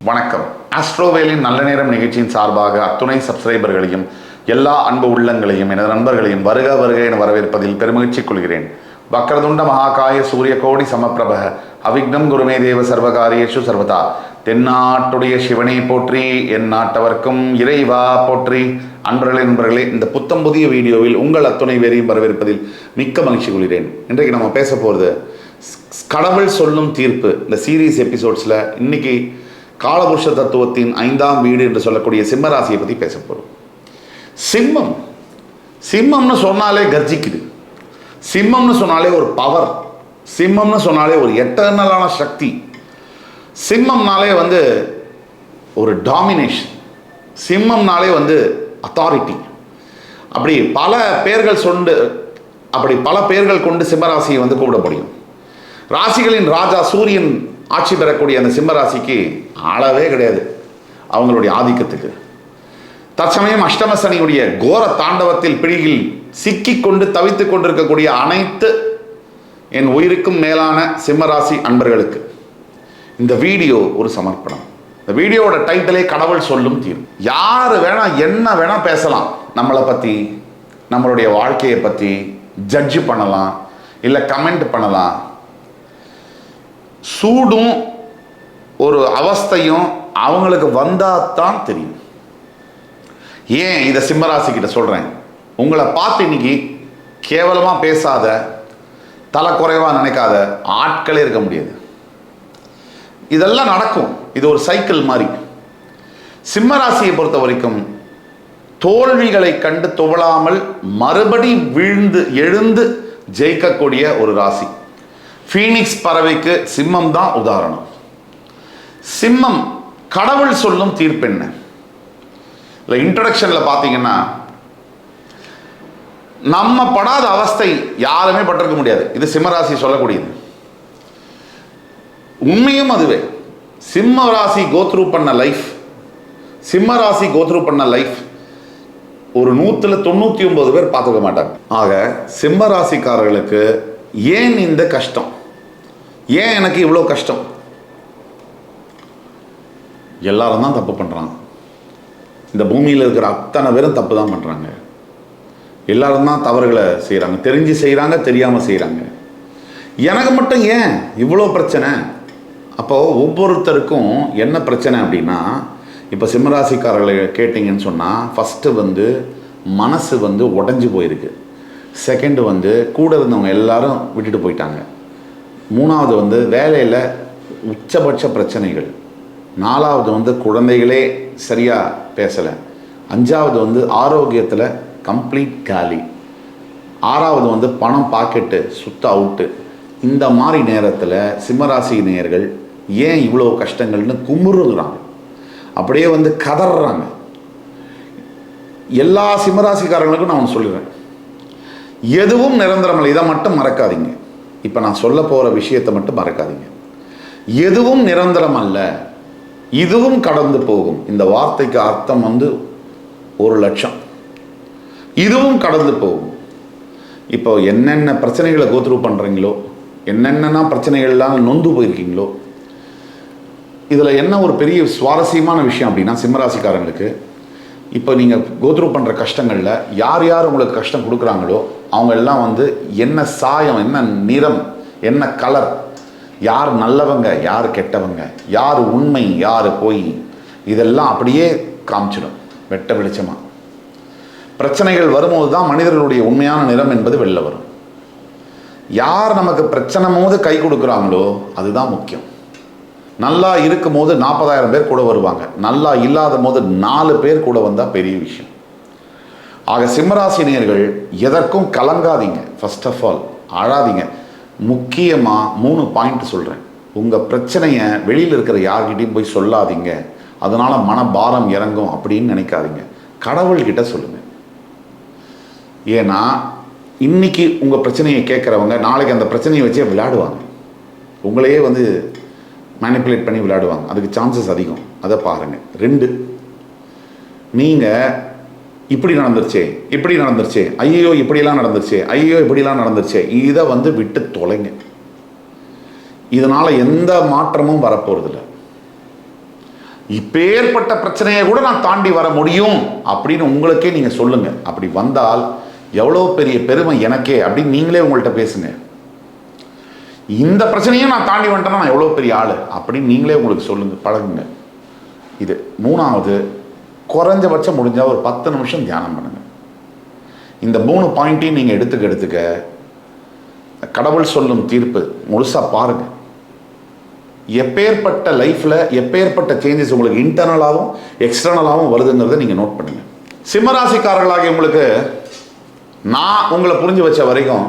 வணக்கம். ஆஸ்ட்ரோவேலின் நல்ல நேரம் நிகழ்ச்சியின் சார்பாக அத்துணை சப்ஸ்கிரைபர்களையும் எல்லா அன்பு உள்ளங்களையும் எனது நண்பர்களையும் வருக வருக என வரவேற்பதில் பெருமகிழ்ச்சி கொள்கிறேன். வக்ரதுண்ட மகாகாய சூரிய கோடி சமப்பிரப அவிக்னம் குருமே தேவ சர்வகாரியேஷு சர்வதா. தென்னாட்டுடைய சிவனை போற்றி, என் நாட்டவர்க்கும் இறைவா போற்றி. நண்பர்களே, இந்த புத்தம் புதிய வீடியோவில் உங்கள் அத்துணை பேரையும் வரவேற்பதில் மிக்க மகிழ்ச்சி கொள்கிறேன். இன்றைக்கு நம்ம பேச போகிறது கடவுள் சொல்லும் தீர்ப்பு. இந்த சீரீஸ் எபிசோட்ஸில் இன்னைக்கு காலபுருஷ தத்துவத்தின் 5ஆம் வீடு என்று சொல்லக்கூடிய சிம்ம ராசியை பற்றி பேச போகிறோம். சிம்மம்னு சொன்னாலே கர்ஜிக்குது. சிம்மம்னு சொன்னாலே ஒரு பவர். சிம்மம்னு சொன்னாலே ஒரு எட்டர்னலான சக்தி. சிம்மம்னாலே ஒரு டாமினேஷன். சிம்மம்னாலே அத்தாரிட்டி. அப்படி பல பேர்கள் கொண்டு சிம்மராசியை கூப்பிட முடியும். ராசிகளின் ராஜா சூரியன் ஆட்சி பெறக்கூடிய அந்த சிம்ம ராசிக்கு அளவே கிடையாது அவங்களுடைய ஆதிக்கத்துக்கு. தற்சமயம் அஷ்டம சனியுடைய கோர தாண்டவத்தில் பிடியில் சிக்கிக்கொண்டு தவித்துக் கொண்டிருக்கக்கூடிய அனைத்து என் உயிருக்கும் மேலான சிம்மராசி அன்பர்களுக்கு இந்த வீடியோ ஒரு சமர்ப்பணம். இந்த வீடியோவோட டைட்டிலே கடவுள் சொல்லும் தீர்வு. யார் வேணா என்ன வேணா பேசலாம், நம்மளை பற்றி, நம்மளுடைய வாழ்க்கையை பற்றி ஜட்ஜ் பண்ணலாம், இல்லை கமெண்ட் பண்ணலாம். சூடும் ஒரு அவஸ்தையும் அவங்களுக்கு வந்தால் தான் தெரியும். ஏன் இதை சிம்மராசிக்கிட்ட சொல்கிறேன்? உங்களை பார்த்து இன்னைக்கு கேவலமாக பேசாத, தலை குறைவாக நினைக்காத ஆட்களே இருக்க முடியாது. இதெல்லாம் நடக்கும். இது ஒரு சைக்கிள் மாதிரி. சிம்மராசியை பொறுத்த வரைக்கும் தோல்விகளை கண்டு துவளாமல் மறுபடி வீழ்ந்து எழுந்து ஜெயிக்கக்கூடிய ஒரு ராசி. ஃபீனிக்ஸ் பறவைக்கு சிம்மம் தான் உதாரணம். சிம்மம் கடவுள் சொல்லும் தீர்ப்பு என்ன? இல்லை, இன்ட்ரடக்ஷனில் பார்த்தீங்கன்னா, நம்ம படாத அவஸ்தை யாருமே பட்டிருக்க முடியாது. இது சிம்மராசி சொல்லக்கூடியது. உண்மையும் அதுவே. சிம்ம ராசி கோத்ரூ பண்ண லைஃப் ஒரு 199 பேர் பார்த்துக்க மாட்டாங்க. ஆக சிம்ம ராசிக்காரர்களுக்கு ஏன் இந்த கஷ்டம்? ஏன் எனக்கு இவ்வளோ கஷ்டம்? எல்லாரும் தான் தப்பு பண்ணுறாங்க. இந்த பூமியில் இருக்கிற அத்தனை பேரும் தப்பு தான் பண்ணுறாங்க. எல்லாரும் தான் தவறுகளை செய்கிறாங்க. தெரிஞ்சு செய்கிறாங்க, தெரியாமல் செய்கிறாங்க. எனக்கு மட்டும் ஏன் இவ்வளோ பிரச்சனை? அப்போது ஒவ்வொருத்தருக்கும் என்ன பிரச்சனை அப்படின்னா, இப்போ சிம்மராசிக்காரர்களை கேட்டிங்கன்னு சொன்னால், ஃபஸ்ட்டு மனசு உடஞ்சி போயிருக்கு. செகண்டு கூட இருந்தவங்க எல்லாரும் விட்டுட்டு போயிட்டாங்க. மூணாவது வேலையில் உச்சபட்ச பிரச்சனைகள். நாலாவது குழந்தைகளே சரியாக பேசலை. அஞ்சாவது ஆரோக்கியத்தில் கம்ப்ளீட் காலி. ஆறாவது பணம் பாக்கெட்டு சுத்த அவுட்டு. இந்த மாதிரி நேரத்தில் சிம்மராசி நேயர்கள் ஏன் இவ்வளோ கஷ்டங்கள்னு குமுறுகிறாங்க, அப்படியே கதறாங்க. எல்லா சிம்மராசிக்காரங்களுக்கும் நான் ஒன்று சொல்லிடுறேன், எதுவும் நிரந்தரமல்ல. இதை மட்டும் மறக்காதீங்க. இப்போ நான் சொல்ல போகிற விஷயத்தை மட்டும் மறக்காதீங்க. எதுவும் நிரந்தரம் அல்ல, இதுவும் கடந்து போகும். இந்த வார்த்தைக்கு அர்த்தம் 1,00,000. இதுவும் கடந்து போகும். இப்போ என்னென்ன பிரச்சனைகளை கோத்ரூ பண்ணுறீங்களோ, என்னென்ன பிரச்சனைகள்லாம் நொந்து போயிருக்கீங்களோ, இதில் என்ன ஒரு பெரிய சுவாரஸ்யமான விஷயம் அப்படின்னா, சிம்மராசிக்காரங்களுக்கு இப்போ நீங்கள் கோத்ரூ பண்ணுற கஷ்டங்களில் யார் உங்களுக்கு கஷ்டம் கொடுக்குறாங்களோ அவங்க எல்லாம் என்ன சாயம், என்ன நிறம், என்ன கலர், யார் நல்லவங்க, யார் கெட்டவங்க, யார் உண்மை, யார் பொய், இதெல்லாம் அப்படியே காமிச்சிடும் வெட்ட வெளிச்சமாக. பிரச்சனைகள் வரும்போது தான் மனிதர்களுடைய உண்மையான நிறம் என்பது வெளில வரும். யார் நமக்கு பிரச்சனை போது கை கொடுக்குறாங்களோ அதுதான் முக்கியம். நல்லா இருக்கும் போது 40,000 பேர் கூட வருவாங்க. நல்லா இல்லாத போது 4 பேர் கூட வந்தால் பெரிய விஷயம். ஆக சிம்மராசினியர்கள் எதற்கும் கலங்காதீங்க. ஃபர்ஸ்ட் ஆஃப் ஆல் அழாதீங்க. முக்கியமாக 3 பாயிண்ட் சொல்கிறேன். உங்கள் பிரச்சனையை வெளியில் இருக்கிற யார்கிட்டையும் போய் சொல்லாதீங்க, அதனால் மனபாரம் இறங்கும் அப்படின்னு நினைக்காதீங்க. கடவுள்கிட்ட சொல்லுங்கள். ஏன்னா இன்னைக்கு உங்கள் பிரச்சனையை கேட்குறவங்க நாளைக்கு அந்த பிரச்சனையை வச்சே விளையாடுவாங்க. உங்களையே மேனிப்புலேட் பண்ணி விளையாடுவாங்க. அதுக்கு சான்சஸ் அதிகம். அதை பாருங்கள். 2, நீங்கள் இப்படி நடந்துருச்சே, ஐயோ இப்படிலாம் நடந்துருச்சே, இதை விட்டு தொலைங்க. இதனால் எந்த மாற்றமும் வரப்போகிறதில்ல. இப்பேற்பட்ட பிரச்சனையை கூட நான் தாண்டி வர முடியும் அப்படின்னு உங்களுக்கே நீங்கள் சொல்லுங்கள். அப்படி வந்தால் எவ்வளோ பெரிய பெருமை எனக்கே அப்படின்னு நீங்களே உங்கள்கிட்ட பேசுங்க. இந்த பிரச்சனையும் நான் தாண்டி வந்துட்டேன்னா நான் எவ்வளோ பெரிய ஆள் அப்படின்னு நீங்களே உங்களுக்கு சொல்லுங்கள், பழகுங்க. இது 3வது, குறைஞ்சபட்சம் முடிஞ்சால் ஒரு 10 நிமிஷம் தியானம் பண்ணுங்க. இந்த 3 பாயிண்ட்டையும் நீங்கள் எடுத்துக்க கடவுள் சொல்லும் தீர்ப்பு முழுசாக பாருங்கள். எப்பேற்பட்ட லைஃப்பில் எப்பேற்பட்ட சேஞ்சஸ் உங்களுக்கு இன்டர்னலாகவும் எக்ஸ்டர்னலாகவும் வருதுங்கிறத நீங்கள் நோட் பண்ணுங்கள். சிம்மராசிக்காரர்களாகிய உங்களுக்கு நான் உங்களை புரிஞ்சு வச்ச வரைக்கும்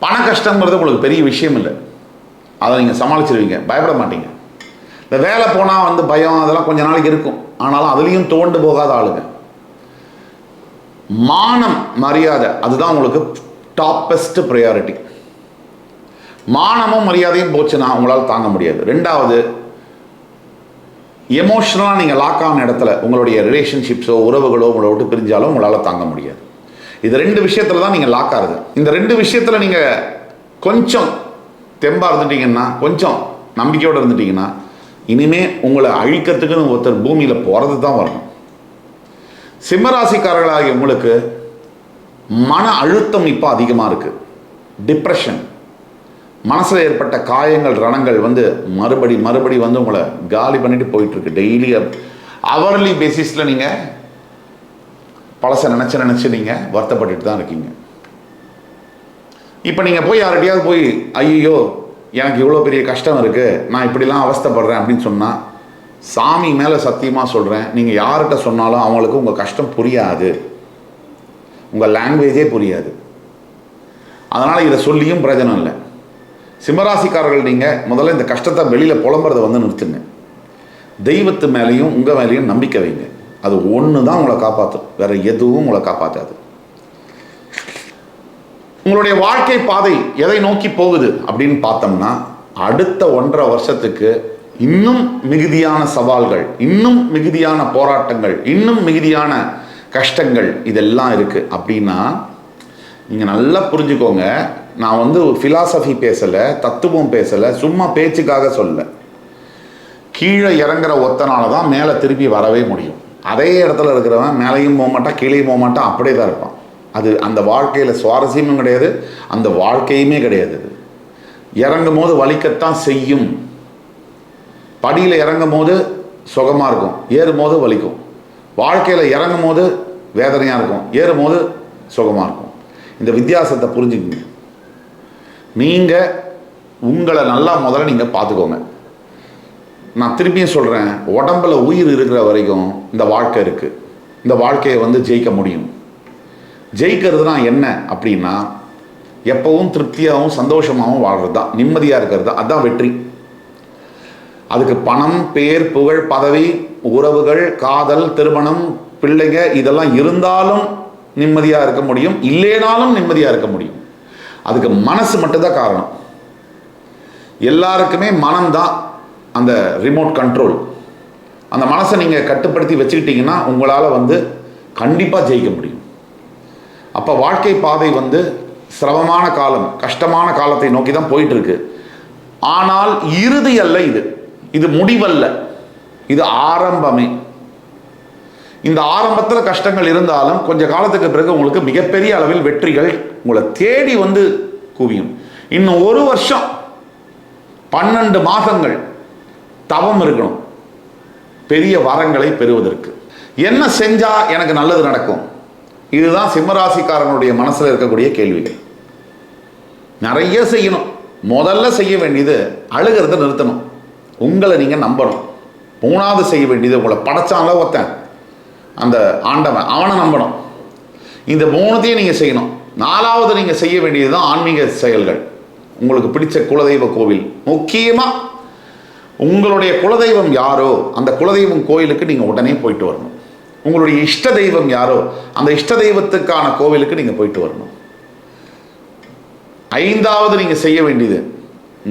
பண கஷ்டங்கிறது உங்களுக்கு பெரிய விஷயம் இல்லை. அதை நீங்கள் சமாளிச்சிருவீங்க, பயப்பட மாட்டீங்க. இந்த வேலை போனால் பயம் அதெல்லாம் கொஞ்ச நாளைக்கு இருக்கும். ஆனாலும் அதுலேயும் தோண்டு போகாத ஆளுங்க. மானம் மரியாதை அதுதான் உங்களுக்கு டாப்பஸ்ட் ப்ரையாரிட்டி. மானமும் மரியாதையும் போச்சுன்னா உங்களால் தாங்க முடியாது. 2வது, எமோஷனலாக நீங்கள் லாக் ஆன இடத்துல உங்களுடைய ரிலேஷன்ஷிப்ஸோ உறவுகளோ உங்களை விட்டு பிரிஞ்சாலும் உங்களால் தாங்க முடியாது. இது 2 விஷயத்தில் தான் நீங்கள் லாக் ஆகுது. இந்த 2 விஷயத்தில் நீங்கள் கொஞ்சம் தெம்பாக இருந்துட்டீங்கன்னா, கொஞ்சம் நம்பிக்கையோடு இருந்துட்டீங்கன்னா, இனிமே உங்களை அழிக்கிறதுக்குன்னு ஒருத்தர் பூமியில் போகிறது தான் வரணும். சிம்மராசிக்காரர்களாகிய உங்களுக்கு மன அழுத்தம் இப்போ அதிகமாக இருக்குது. டிப்ரெஷன், மனசில் ஏற்பட்ட காயங்கள் ரணங்கள் மறுபடி உங்களை காலி பண்ணிட்டு போயிட்டுருக்கு. டெய்லி அவர்லி பேசிஸில் நீங்கள் பழசை நினச்சி நீங்கள் வருத்தப்பட்டுட்டு தான் இருக்கீங்க. இப்போ நீங்கள் போய் யார்கிட்டையாவது போய் ஐயோ எனக்கு இவ்வளோ பெரிய கஷ்டம் இருக்குது, நான் இப்படிலாம் அவஸ்தைப்படுறேன் அப்படின்னு சொன்னால், சாமி மேலே சத்தியமாக சொல்கிறேன், நீங்கள் யார்கிட்ட சொன்னாலும் அவங்களுக்கு உங்கள் கஷ்டம் புரியாது, உங்கள் லாங்குவேஜே புரியாது. அதனால் இதை சொல்லியும் பிரயோஜனம் இல்லை. சிம்மராசிக்காரர்கள் நீங்கள் முதல்ல இந்த கஷ்டத்தை வெளியில் புலம்புறதை நிறுத்துங்க. தெய்வத்து மேலேயும் உங்கள் மேலேயும் நம்பிக்கை வைங்க. அது ஒன்று தான் உங்களை காப்பாற்றும், வேறு எதுவும் உங்களை காப்பாற்றாது. உங்களுடைய வாழ்க்கை பாதை எதை நோக்கி போகுது அப்படின்னு பார்த்தோம்னா, அடுத்த 1.5 வருஷத்துக்கு இன்னும் மிகுதியான சவால்கள், இன்னும் மிகுதியான போராட்டங்கள், இன்னும் மிகுதியான கஷ்டங்கள் இதெல்லாம் இருக்குது. அப்படின்னா நீங்கள் நல்லா புரிஞ்சுக்கோங்க. நான் ஃபிலாசபி பேசலை, தத்துவம் பேசலை, சும்மா பேச்சுக்காக சொல்லலை. கீழே இறங்குற ஒத்தனால தான் மேலே திருப்பி வரவே முடியும். அதே இடத்துல இருக்கிறவன் மேலேயும் போக மாட்டான், கீழேயும் போக மாட்டான், அப்படியே தான் இருப்பான். அது அந்த வாழ்க்கையில் சுவாரஸ்யமும் கிடையாது, அந்த வாழ்க்கையுமே கிடையாது. இறங்கும் போது வலிக்கத்தான் செய்யும். படியில் இறங்கும் போது சுகமாக இருக்கும், ஏறும் போது வலிக்கும். வாழ்க்கையில் இறங்கும் போது வேதனையாக இருக்கும், ஏறும் போது சுகமாக இருக்கும். இந்த வித்தியாசத்தை புரிஞ்சுக்கங்க. நீங்கள் உங்களை நல்லா முதல்ல நீங்கள் பார்த்துக்கோங்க. நான் திருப்பியும் சொல்கிறேன், உடம்புல உயிர் இருக்கிற வரைக்கும் இந்த வாழ்க்கை இருக்குது. இந்த வாழ்க்கையை ஜெயிக்க முடியும். ஜெயிக்கிறதுனா என்ன அப்படின்னா, எப்பவும் திருப்தியாகவும் சந்தோஷமாகவும் வாழ்கிறது தான், நிம்மதியாக இருக்கிறது தான், அதுதான் வெற்றி. அதுக்கு பணம், பேர், புகழ், பதவி, உறவுகள், காதல், திருமணம், பிள்ளைங்க இதெல்லாம் இருந்தாலும் நிம்மதியாக இருக்க முடியும், இல்லைனாலும் நிம்மதியாக இருக்க முடியும். அதுக்கு மனசு மட்டும்தான் காரணம். எல்லாருக்குமே மனம்தான் அந்த ரிமோட் கண்ட்ரோல். அந்த மனசை நீங்கள் கட்டுப்படுத்தி வச்சுக்கிட்டீங்கன்னா உங்களால் கண்டிப்பாக ஜெயிக்க முடியும். அப்போ வாழ்க்கை பாதை சிரமமான காலம், கஷ்டமான காலத்தை நோக்கி தான் போயிட்டு இருக்கு. ஆனால் இறுதி அல்ல, இது முடிவல்ல, இது ஆரம்பமே. இந்த ஆரம்பத்தில் கஷ்டங்கள் இருந்தாலும் கொஞ்ச காலத்துக்கு பிறகு உங்களுக்கு மிகப்பெரிய அளவில் வெற்றிகள் உங்களை தேடி குவியும். இன்னும் 1 வருஷம் 12 மாதங்கள் தவம் இருக்கணும் பெரிய வரங்களை பெறுவதற்கு. என்ன செஞ்சா எனக்கு நல்லது நடக்கும்? இதுதான் சிம்மராசிக்காரனுடைய மனசில் இருக்கக்கூடிய கேள்விகள். நிறைய செய்யணும். முதல்ல செய்ய வேண்டியது அழுகிறத நிறுத்தணும், உங்களை நீங்கள் நம்பணும். 3வது செய்ய வேண்டியது உங்களை படைச்சான்ல ஒருத்தன், அந்த ஆண்டவன், அவனை நம்பணும். இந்த 3த்தையும் நீங்கள் செய்யணும். 4வது நீங்கள் செய்ய வேண்டியது தான் ஆன்மீக செயல்கள். உங்களுக்கு பிடிச்ச குலதெய்வ கோவில், முக்கியமாக உங்களுடைய குலதெய்வம் யாரோ அந்த குலதெய்வம் கோயிலுக்கு நீங்கள் உடனே போயிட்டு வரணும். உங்களுடைய இஷ்ட தெய்வம் யாரோ அந்த இஷ்ட தெய்வத்துக்கான கோவிலுக்கு நீங்கள் போயிட்டு வரணும். 5வது நீங்கள் செய்ய வேண்டியது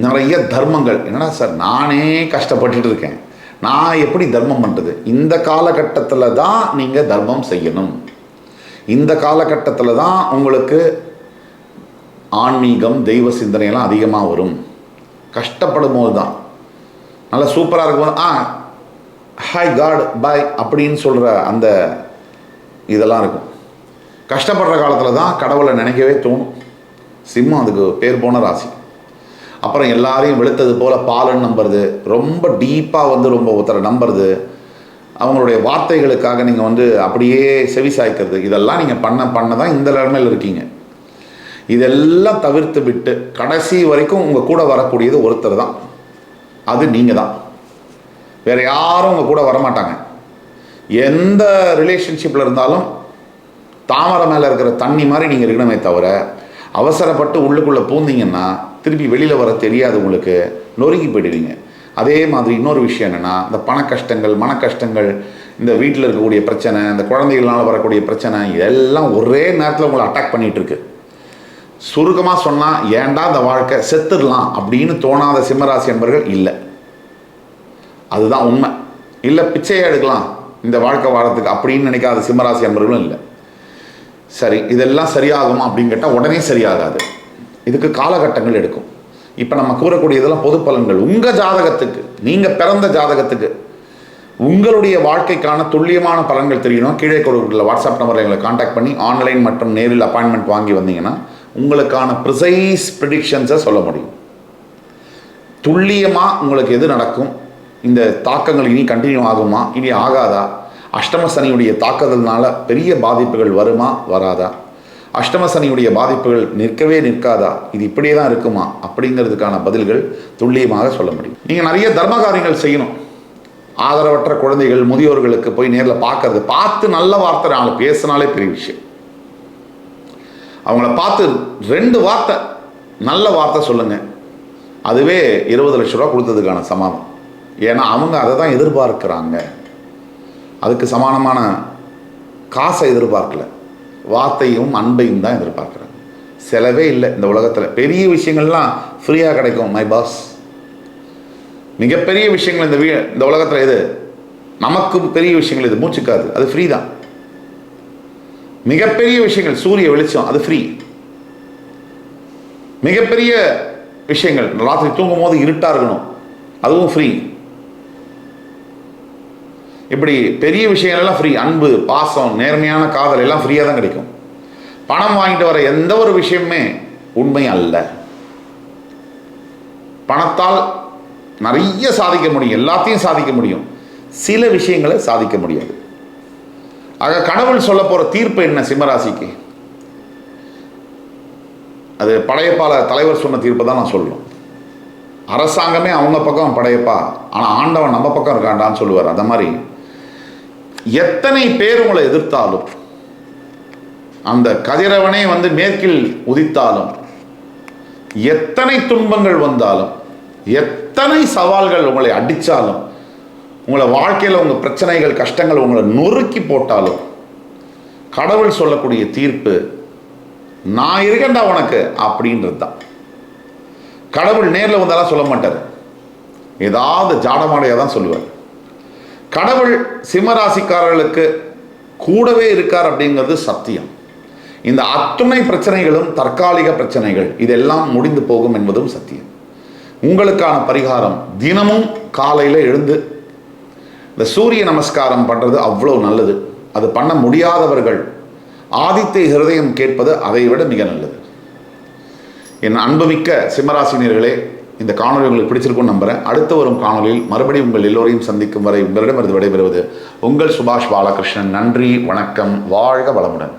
நிறைய தர்மங்கள். என்னடா சார் நானே கஷ்டப்பட்டுட்டு இருக்கேன், நான் எப்படி தர்மம் பண்ணுறது? இந்த காலகட்டத்தில் தான் நீங்கள் தர்மம் செய்யணும். இந்த காலகட்டத்தில் தான் உங்களுக்கு ஆன்மீகம், தெய்வ சிந்தனையெல்லாம் அதிகமாக வரும். கஷ்டப்படும் போது தான். நல்லா சூப்பராக இருக்கும்போது ஹாய் காட் பாய் அப்படின்னு சொல்கிற அந்த இதெல்லாம் இருக்கும். கஷ்டப்படுற காலத்தில் தான் கடவுளை நினைக்கவே தோணும். சிம்மம் அதுக்கு பேர் போன ராசி. அப்புறம் எல்லாரையும் வெளுத்தது போல் பாலுன்னு நம்புறது, ரொம்ப டீப்பாக வந்து ரொம்ப ஒருத்தரை நம்புறது, அவங்களுடைய வார்த்தைகளுக்காக நீங்கள் அப்படியே செவி சாய்க்கிறது, இதெல்லாம் நீங்கள் பண்ண தான் இந்த நிலைமையில் இருக்கீங்க. இதெல்லாம் தவிர்த்து விட்டு கடைசி வரைக்கும் உங்கள் கூட வரக்கூடியது ஒருத்தர் தான், அது நீங்கள் தான். வேறு யாரும் உங்கள் கூட வரமாட்டாங்க. எந்த ரிலேஷன்ஷிப்பில் இருந்தாலும் தாமரை மேலே இருக்கிற தண்ணி மாதிரி நீங்கள் இருக்கணுமே தவிர, அவசரப்பட்டு உள்ளுக்குள்ளே பூந்தீங்கன்னா திருப்பி வெளியில் வர தெரியாது, உங்களுக்கு நொறுங்கி போயிடுவீங்க. அதே மாதிரி இன்னொரு விஷயம் என்னென்னா, இந்த பண கஷ்டங்கள், மன கஷ்டங்கள், இந்த வீட்டில் இருக்கக்கூடிய பிரச்சனை, இந்த குழந்தைகளால் வரக்கூடிய பிரச்சனை, இதெல்லாம் ஒரே நேரத்தில் உங்களை அட்டாக் பண்ணிகிட்ருக்கு. சுருக்கமாக சொன்னால், ஏன்டா இந்த வாழ்க்கை, செத்துடலாம் அப்படின்னு தோணாத சிம்மராசி என்பர்கள் இல்லை. அதுதான் உண்மை. இல்லை பிச்சையை எடுக்கலாம் இந்த வாழ்க்கை வாழறதுக்கு அப்படின்னு நினைக்காத சிம்மராசி என்பர்களும் இல்லை. சரி, இதெல்லாம் சரியாகுமா அப்படின்னு கேட்டால் உடனே சரியாகாது. இதுக்கு காலகட்டங்கள் எடுக்கும். இப்போ நம்ம கூறக்கூடிய இதெல்லாம் பொது பலன்கள். உங்கள் ஜாதகத்துக்கு, நீங்கள் பிறந்த ஜாதகத்துக்கு உங்களுடைய வாழ்க்கைக்கான துல்லியமான பலன்கள் தெரியணும். கீழே கொடுக்குற வாட்ஸ்அப் நம்பரில் எங்களை காண்டாக்ட் பண்ணி ஆன்லைன் மற்றும் நேரில் அப்பாயின்மெண்ட் வாங்கி வந்தீங்கன்னா உங்களுக்கான ப்ரிசைஸ் ப்ரிடிக்ஷன்ஸை சொல்ல முடியும். துல்லியமாக உங்களுக்கு எது நடக்கும், இந்த தாக்கங்கள் இனி கண்டினியூ ஆகுமா, இனி ஆகாதா, அஷ்டம சனியுடைய தாக்குதல்னால பெரிய பாதிப்புகள் வருமா வராதா, அஷ்டம சனியுடைய பாதிப்புகள் நிற்கவே நிற்காதா, இது இப்படியே தான் இருக்குமா அப்படிங்கிறதுக்கான பதில்கள் துல்லியமாக சொல்ல முடியும். நீங்கள் நிறைய தர்ம காரியங்கள் செய்யணும். ஆதரவற்ற குழந்தைகள், முதியோர்களுக்கு போய் நேரில் பார்த்து நல்ல வார்த்தை நாளை பேசினாலே பெரிய விஷயம். அவங்கள பார்த்து 2 வார்த்தை நல்ல வார்த்தை சொல்லுங்கள், அதுவே 20 லட்ச ரூபா கொடுத்ததுக்கான சமாதானம். ஏன்னா அவங்க அதை தான் எதிர்பார்க்குறாங்க. அதுக்கு சமானமான காசை எதிர்பார்க்கல, வார்த்தையும் அன்பையும் தான் எதிர்பார்க்குறாங்க. செலவே இல்லை இந்த உலகத்தில். பெரிய விஷயங்கள்லாம் ஃப்ரீயாக கிடைக்கும் மை பாஸ். மிகப்பெரிய விஷயங்கள் இந்த உலகத்தில் எது நமக்கும் பெரிய விஷயங்கள், இது மூச்சுக்காது, அது ஃப்ரீ தான். மிகப்பெரிய விஷயங்கள், சூரிய வெளிச்சம், அது ஃப்ரீ. மிகப்பெரிய விஷயங்கள், ராத்திரி தூங்கும் போது இருட்டாக இருக்கணும், அதுவும் ஃப்ரீ. இப்படி பெரிய விஷயங்கள்லாம் ஃப்ரீ. அன்பு, பாசம், நேர்மையான காதல் எல்லாம் ஃப்ரீயாக தான் கிடைக்கும். பணம் வாங்கிட்டு வர எந்த ஒரு விஷயமே உண்மை அல்ல. பணத்தால் நிறைய சாதிக்க முடியும், எல்லாத்தையும் சாதிக்க முடியும், சில விஷயங்களை சாதிக்க முடியாது. ஆக கடவுள் சொல்ல போகிற தீர்ப்பு என்ன சிம்மராசிக்கு? அது படையப்பால தலைவர் சொன்ன தீர்ப்பு தான் நான் சொல்லணும். அரசாங்கமே அவங்க பக்கம் படையப்பா, ஆனால் ஆண்டவன் நம்ம பக்கம் இருக்காண்டான்னு சொல்லுவார். அந்த மாதிரி எத்தனை பேர் உங்களை எதிர்த்தாலும், அந்த கதிரவனே மேற்கில் உதித்தாலும், எத்தனை துன்பங்கள் வந்தாலும், எத்தனை சவால்கள் உங்களை அடித்தாலும், உங்களை வாழ்க்கையில் உங்கள் பிரச்சனைகள், கஷ்டங்கள் உங்களை நொறுக்கி போட்டாலும், கடவுள் சொல்லக்கூடிய தீர்ப்பு நான் இருக்கேன்டா உனக்கு அப்படின்றது தான். கடவுள் நேரில் வந்தாலும் சொல்ல மாட்டார், ஏதாவது ஜாடமாடையாக தான் சொல்லுவார். கடவுள் சிம்மராசிக்காரர்களுக்கு கூடவே இருக்கார் அப்படிங்கிறது சத்தியம். இந்த அத்துணை பிரச்சனைகளும் தற்காலிக பிரச்சனைகள், இதெல்லாம் முடிந்து போகும் என்பதும் சத்தியம். உங்களுக்கான பரிகாரம், தினமும் காலையில் எழுந்து இந்த சூரிய நமஸ்காரம் பண்ணுறது அவ்வளோ நல்லது. அது பண்ண முடியாதவர்கள் ஆதித்ய ஹிருதயம் கேட்பது அதை விட மிக நல்லது. என் அன்புமிக்க சிம்மராசினியர்களே, இந்த காணொலி உங்களுக்கு பிடிச்சிருக்கும்னு நம்புகிறேன். அடுத்து வரும் காணொலியில் மறுபடியும் உங்கள் எல்லோரையும் சந்திக்கும் வரை உங்களிடமிருந்து விடைபெறுவது உங்கள் சுபாஷ் பாலகிருஷ்ணன். நன்றி, வணக்கம், வாழ்க வளமுடன்.